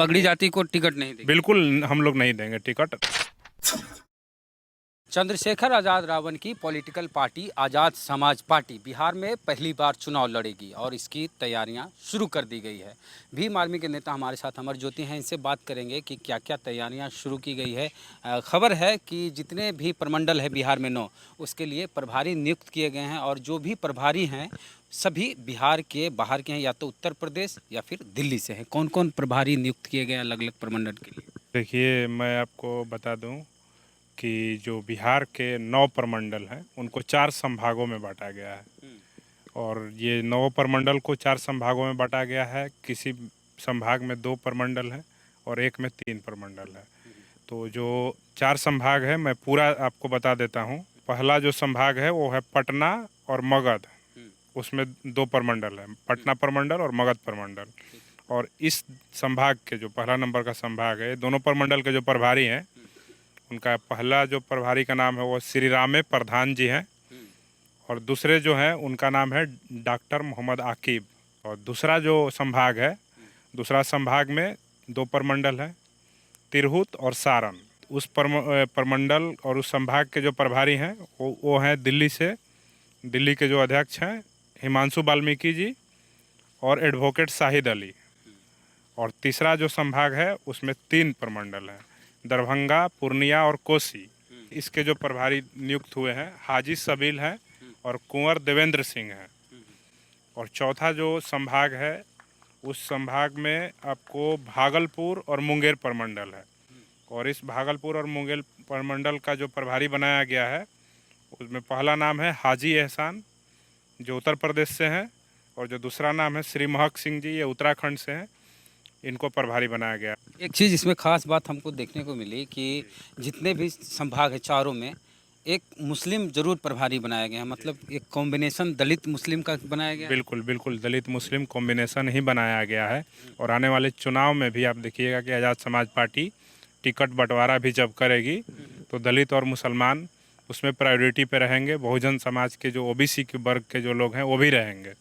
पगड़ी जाति को टिकट नहीं देंगे। बिल्कुल हम लोग नहीं देंगे टिकट। चंद्रशेखर आज़ाद रावण की पॉलिटिकल पार्टी आज़ाद समाज पार्टी बिहार में पहली बार चुनाव लड़ेगी और इसकी तैयारियां शुरू कर दी गई है। भीम आर्मी के नेता हमारे साथ अमर ज्योति हैं, इनसे बात करेंगे कि क्या क्या तैयारियां शुरू की गई है। खबर है कि जितने भी प्रमंडल है बिहार में 9, उसके लिए प्रभारी नियुक्त किए गए हैं और जो भी प्रभारी हैं सभी बिहार के बाहर के हैं, या तो उत्तर प्रदेश या फिर दिल्ली से हैं। कौन कौन प्रभारी नियुक्त किए गए हैं अलग अलग प्रमंडल के लिए? देखिए, मैं आपको बता दूं कि जो बिहार के 9 प्रमंडल हैं उनको 4 संभागों में बांटा गया है। और ये 9 प्रमंडल को 4 संभागों में बांटा गया है। किसी संभाग में 2 प्रमंडल हैं और एक में 3 प्रमंडल है। तो जो 4 संभाग है मैं पूरा आपको बता देता हूँ। पहला जो संभाग है वो है पटना और मगध, उसमें 2 प्रमंडल है, पटना प्रमंडल और मगध प्रमंडल। और इस संभाग के जो पहला नंबर का संभाग है, दोनों प्रमंडल के जो प्रभारी हैं उनका पहला जो प्रभारी का नाम है वो श्री रामे प्रधान जी हैं और दूसरे जो हैं उनका नाम है डॉक्टर मोहम्मद आकिब। और दूसरा जो संभाग है, दूसरा संभाग में 2 प्रमंडल हैं, तिरहुत और सारण। उस प्रमंडल और उस संभाग के जो प्रभारी हैं वो हैं दिल्ली से, दिल्ली के जो अध्यक्ष हैं हिमांशु वाल्मीकि जी और एडवोकेट शाहिद अली। और तीसरा जो संभाग है उसमें 3 प्रमंडल हैं, दरभंगा, पूर्णिया और कोसी। इसके जो प्रभारी नियुक्त हुए हैं हाजी सबील हैं और कुंवर देवेंद्र सिंह हैं। और चौथा जो संभाग है उस संभाग में आपको भागलपुर और मुंगेर प्रमंडल है। और इस भागलपुर और मुंगेर प्रमंडल का जो प्रभारी बनाया गया है उसमें पहला नाम है हाजी एहसान जो उत्तर प्रदेश से हैं और जो दूसरा नाम है श्री महक सिंह जी, ये उत्तराखंड से हैं। इनको प्रभारी बनाया गया। एक चीज़ इसमें खास बात हमको देखने को मिली कि जितने भी संभाग है चारों में एक मुस्लिम जरूर प्रभारी बनाया गया है, मतलब एक कॉम्बिनेशन दलित मुस्लिम का बनाया गया है। बिल्कुल बिल्कुल दलित मुस्लिम कॉम्बिनेशन ही बनाया गया है। और आने वाले चुनाव में भी आप देखिएगा कि आज़ाद समाज पार्टी टिकट बंटवारा भी जब करेगी तो दलित और मुसलमान उसमें प्रायोरिटी पे रहेंगे। बहुजन समाज के जो ओबीसी के वर्ग के जो लोग हैं वो भी रहेंगे।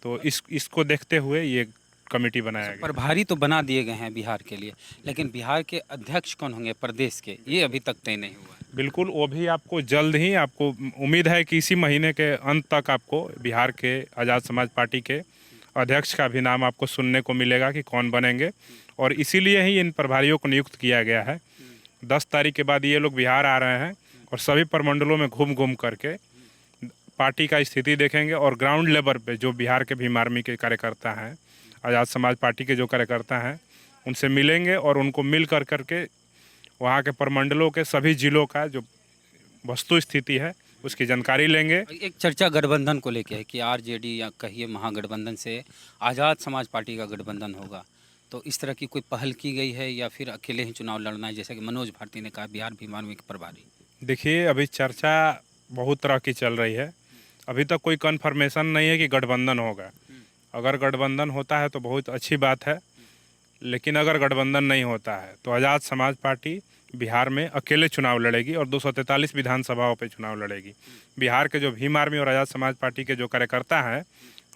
तो इसको देखते हुए ये कमेटी बनाया गया। प्रभारी तो बना दिए गए हैं बिहार के लिए, लेकिन बिहार के अध्यक्ष कौन होंगे प्रदेश के, ये अभी तक तय नहीं हुआ है। बिल्कुल, वो भी आपको जल्द ही, आपको उम्मीद है कि इसी महीने के अंत तक आपको बिहार के आज़ाद समाज पार्टी के अध्यक्ष का भी नाम आपको सुनने को मिलेगा कि कौन बनेंगे। और इसीलिए ही इन प्रभारियों को नियुक्त किया गया है। 10 तारीख के बाद ये लोग बिहार आ रहे हैं और सभी प्रमंडलों में घूम घूम करके पार्टी का स्थिति देखेंगे और ग्राउंड लेवल पे जो बिहार के भीम आर्मी के कार्यकर्ता हैं, आज़ाद समाज पार्टी के जो कार्यकर्ता हैं, उनसे मिलेंगे और उनको मिल कर करके वहाँ के प्रमंडलों के सभी जिलों का जो वस्तु स्थिति है उसकी जानकारी लेंगे। एक चर्चा गठबंधन को लेके है कि आरजेडी या कहिए महागठबंधन से आज़ाद समाज पार्टी का गठबंधन होगा, तो इस तरह की कोई पहल की गई है या फिर अकेले ही चुनाव लड़ना है, जैसे कि मनोज भारती ने कहा बिहार भीम आर्मी के प्रभारी? देखिए, अभी चर्चा बहुत तरह की चल रही है। अभी तक कोई कन्फर्मेशन नहीं है कि गठबंधन होगा। अगर गठबंधन होता है तो बहुत अच्छी बात है, लेकिन अगर गठबंधन नहीं होता है तो आज़ाद समाज पार्टी बिहार में अकेले चुनाव लड़ेगी और 243 विधानसभाओं पे चुनाव लड़ेगी। बिहार के जो भीम आर्मी और आज़ाद समाज पार्टी के जो कार्यकर्ता हैं,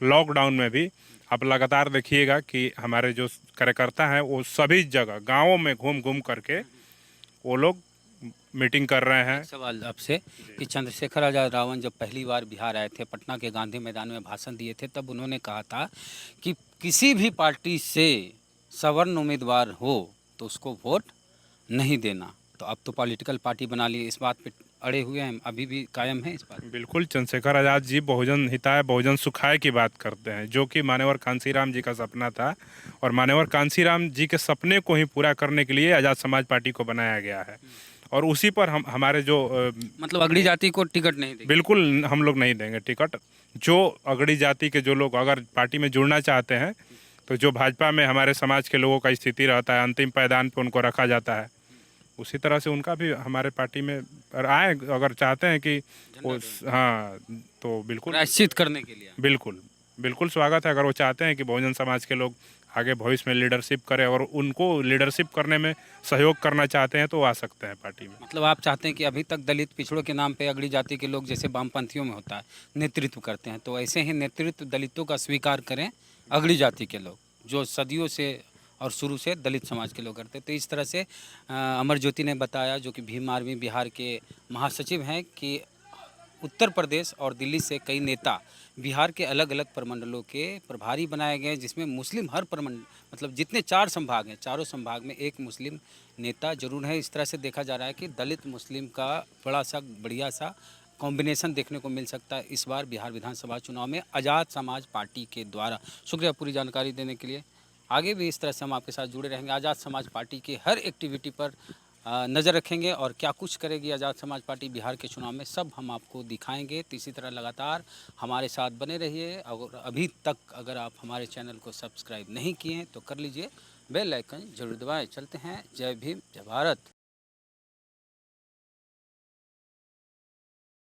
लॉकडाउन में भी आप लगातार देखिएगा कि हमारे जो कार्यकर्ता हैं वो सभी जगह गाँवों में घूम घूम करके वो लोग मीटिंग कर रहे हैं। सवाल आपसे कि चंद्रशेखर आज़ाद रावण जब पहली बार बिहार आए थे, पटना के गांधी मैदान में भाषण दिए थे, तब उन्होंने कहा था कि किसी भी पार्टी से सवर्ण उम्मीदवार हो तो उसको वोट नहीं देना। तो अब तो पॉलिटिकल पार्टी बना ली, इस बात पे अड़े हुए हैं, अभी भी कायम है इस बात? बिल्कुल, चंद्रशेखर आज़ाद जी बहुजन हिताय बहुजन सुखाय की बात करते हैं, जो कि मान्यवर कांशीराम जी का सपना था। और मान्यवर कांशीराम जी के सपने को ही पूरा करने के लिए आज़ाद समाज पार्टी को बनाया गया है। और उसी पर हम हमारे जो मतलब अगड़ी जाति को टिकट नहीं देंगे? बिल्कुल हम लोग नहीं देंगे टिकट। जो अगड़ी जाति के जो लोग अगर पार्टी में जुड़ना चाहते हैं तो जो भाजपा में हमारे समाज के लोगों का स्थिति रहता है, अंतिम पायदान पे उनको रखा जाता है, उसी तरह से उनका भी हमारे पार्टी में आए अगर चाहते हैं कि वो, हाँ, तो बिल्कुल प्रायश्चित करने के लिए बिल्कुल बिल्कुल स्वागत है। अगर वो चाहते हैं कि बहुजन समाज के लोग आगे भविष्य में लीडरशिप करें और उनको लीडरशिप करने में सहयोग करना चाहते हैं तो आ सकते हैं पार्टी में। मतलब आप चाहते हैं कि अभी तक दलित पिछड़ों के नाम पे अगड़ी जाति के लोग जैसे वामपंथियों में होता है नेतृत्व करते हैं, तो ऐसे ही नेतृत्व दलितों का स्वीकार करें अगड़ी जाति के लोग, जो सदियों से और शुरू से दलित समाज के लोग करते। तो इस तरह से अमर ज्योति ने बताया, जो कि भीम आर्मी बिहार के महासचिव हैं, कि उत्तर प्रदेश और दिल्ली से कई नेता बिहार के अलग अलग प्रमंडलों के प्रभारी बनाए गए, जिसमें मुस्लिम हर प्रमंडल, मतलब जितने 4 संभाग हैं, चारों संभाग में एक मुस्लिम नेता जरूर है। इस तरह से देखा जा रहा है कि दलित मुस्लिम का बड़ा सा बढ़िया सा कॉम्बिनेशन देखने को मिल सकता है इस बार बिहार विधानसभा चुनाव में आज़ाद समाज पार्टी के द्वारा। शुक्रिया पूरी जानकारी देने के लिए। आगे भी इस तरह से हम आपके साथ जुड़े रहेंगे। आज़ाद समाज पार्टी की हर एक्टिविटी पर नज़र रखेंगे और क्या कुछ करेगी आज़ाद समाज पार्टी बिहार के चुनाव में, सब हम आपको दिखाएंगे। तो इसी तरह लगातार हमारे साथ बने रहिए। और अभी तक अगर आप हमारे चैनल को सब्सक्राइब नहीं किए हैं तो कर लीजिए, बेल आइकन जरूर दबाएं। चलते हैं। जय भीम, जय भारत।